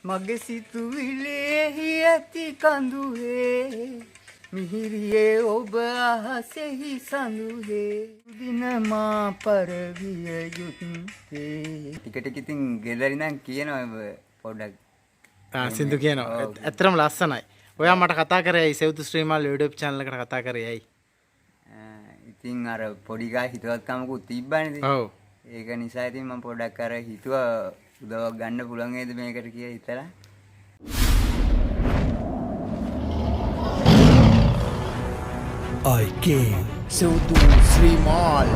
මගේ සිතුවිලෙහි ඇති කඳුහේ මිහිරියේ ඔබ අහසෙහි සඳුහේ දින මා පරවිය යුත්තේ ටික ටික ඉතින් ගෙදරින් නම් කියනවා පොඩ්ඩක් සින්දු කියනවා ඇත්තටම ලස්සනයි. ඔයා මට කතා කරේ සෙව්තු ශ්‍රීමාල් YouTube channel එකට කතා කරේ ඇයි? ඉතින් අර පොඩි ගා හිතවත්කමකුත් තිබ්බනේ. ඔව්. ඒක නිසා ඉතින් මම පොඩ්ඩක් අර හිතුවා උදව්වක් ගන්න පුළුවන් වේද මේකට කියලා හිතලා. I came Sewtu Srimal.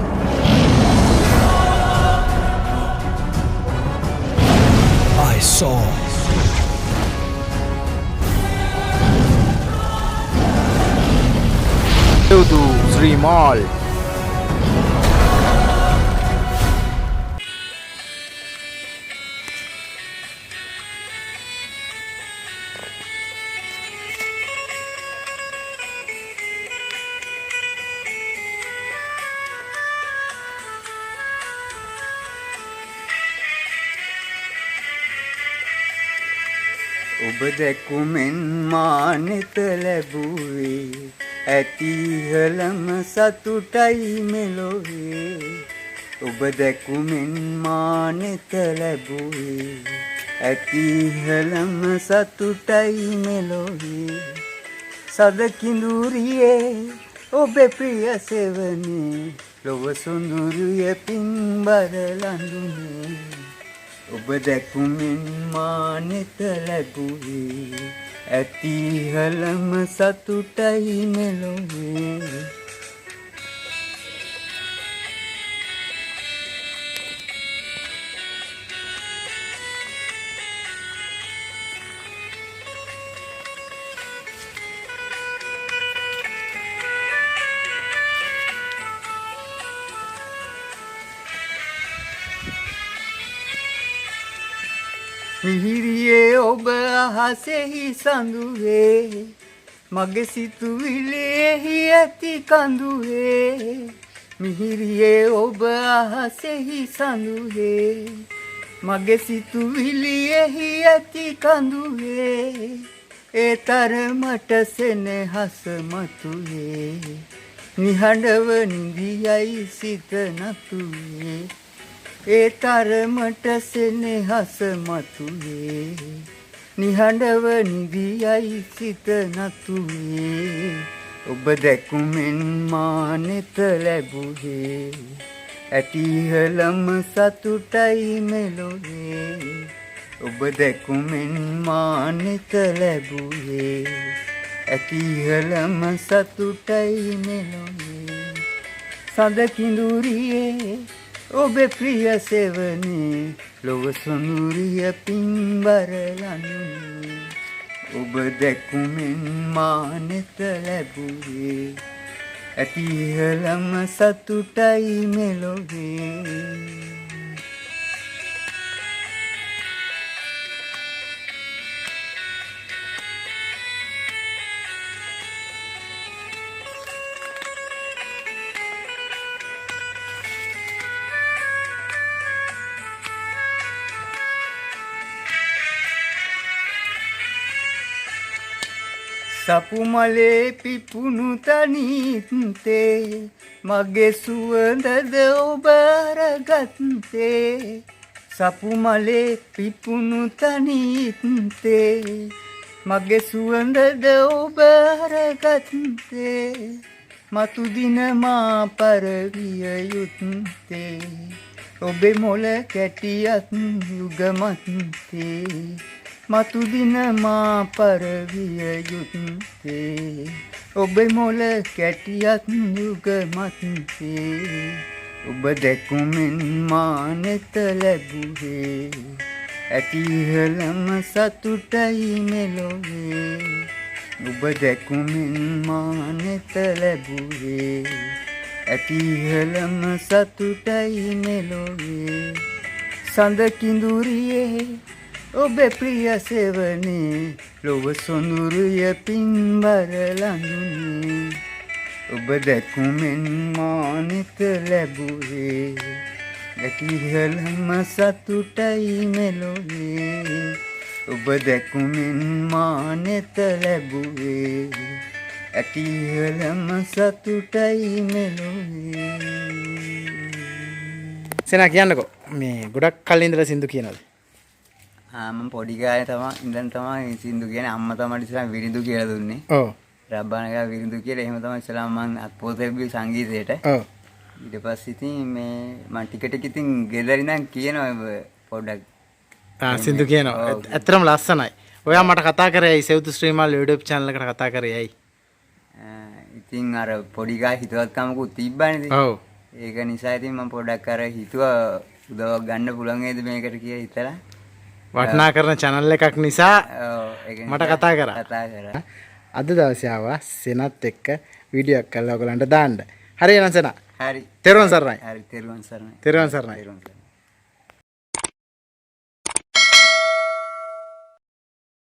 I saw Sewtu Srimal. ඔබ දැකුමෙන් මා නෙත ලැබුවේ ඇති ඉහළම සතුටයි මෙලොවේ. ඔබ දැකුමෙන් මා නෙත ලැබුවේ ඇති ඉහළම සතුටයි මෙලොවේ. සදකිඳුරියේ ඔබේ ප්‍රිය සෙවනේ ලොව සොඳුරුය පින්බර ලඳුනේ. ඔබ දැකුමෙන් මා නෙත ලැබුවේ ඇති ඉහළම සතුටයි මෙලොවේ. මිහිරියේ ඔබ අහසෙහි සඳුහේ මගේ සිතුවිලෙහි ඇති කඳුහේ. මිහිරියේ ඔබ අහසෙහි සඳුහේ මගේ සිතුවිලියෙහි ඇති කඳුහේ. ඒ තරමට සෙනෙහස මතුවේ නිහඬව නිදියයි සිත නතුවේ. ඒ තරමට සෙනෙහස මතුවේ නිහඬව නිදියයි සිත නතුවේ. ඔබ දැකුමෙන් මා නෙත ලැබුවේ ඇති ඉහළම සතුටයි මෙලොවේ. ඔබ දැකුමෙන් මා නෙත ලැබුවේ ඇති ඉහළම සතුටයි මෙලොවේ. සඳකිඳුරියේ ඔබේ ප්‍රිය සෙවනේ ලොව සොඳුරිය පින්බර ලඳුනේ. ඔබ දැකුමෙන් මා නෙත ලැබුවේ ඇති ඉහළම සතුටයි මෙලොවේ. සපුමලේ පිපුණු තනිත්තේ මගේ සුවඳද ඔබ අරගත්තේ. සපුමලේ පිපුණු තනිත්තේ මගේ සුවඳද ඔබ අරගත්තේ. මතු දින මා පරවිය යුත්තේ ඔබේ මොළ කැටියත් යුගමත්තේ. මතු දින මා පරවිය යුත්තේ ඔබේ මොළ කැටියත් යුගමත්තේ. ඔබ දැකුමෙන් මා නෙත ලැබුවේ ඇති ඉහළම සතුටයි මෙලොවේ. ඔබ දැකුමෙන් මා නෙත ලැබුවේ ඇති ඉහළම සතුටයි මෙලොවේ. සඳකිඳුරියේ ඔබේ ප්‍රිය සෙවනේ ලොව සොඳුරුය පින්බර ලඳුනේ. ඔබ දැකුමෙන් මා නෙත ලැබුවේ ඇති ඉහළම සතුටයි මෙලොවේ. ඔබ දැකුමින් මානෙත ලැබුවේ ඇතිහලම සතුටයි මෙලොවේ. සෙනා කියන්නකෝ මේ ගොඩක් කලින් ඉඳලා සින්දු කියනවාද? මම පොඩි කාලේ තමයි සින්දු කියන්නේ. අම්මා තමයි ඉස්සරහ විරිඳු කියලා දුන්නේ. ඔව්. රබ්බානගා විරිඳු කියලා එහෙම තමයි ඉස්සලාම මම අත්පොතේ බි සංගීතයට. ඔව්. ඊට පස්සේ ඉතින් මේ මම ටික ටික ඉතින් ගෙදර ඉඳන් කියනවා පොඩ්ඩක්. සින්දු කියනවා. ඇත්තටම ලස්සනයි. ඔයා මට කතා කරේ ඇයි සෙව්තු ශ්‍රීමාල් YouTube channel එකට කතා කරේ ඇයි? ඉතින් අර පොඩි ගා හිතවත්කමකුත් තිබ්බනේ ඉතින්. ඔව්. ඒක නිසා ඉතින් මම පොඩ්ඩක් අර හිතුවා උදව්වක් ගන්න පුළුවන් වේද මේකට කියලා හිතලා. වටනා කරන channel එකක් නිසා ඒක මට කතා කරා. අද දවසේ ආවා සෙනත් එක්ක වීඩියෝ එකක් කරලා ඔයගලන්ට දාන්න. හරි එහෙනම් සෙනා. හරි. තෙරුවන් සරණයි. හරි තෙරුවන් සරණයි. තෙරුවන් සරණයි. තෙරුවන් සරණයි.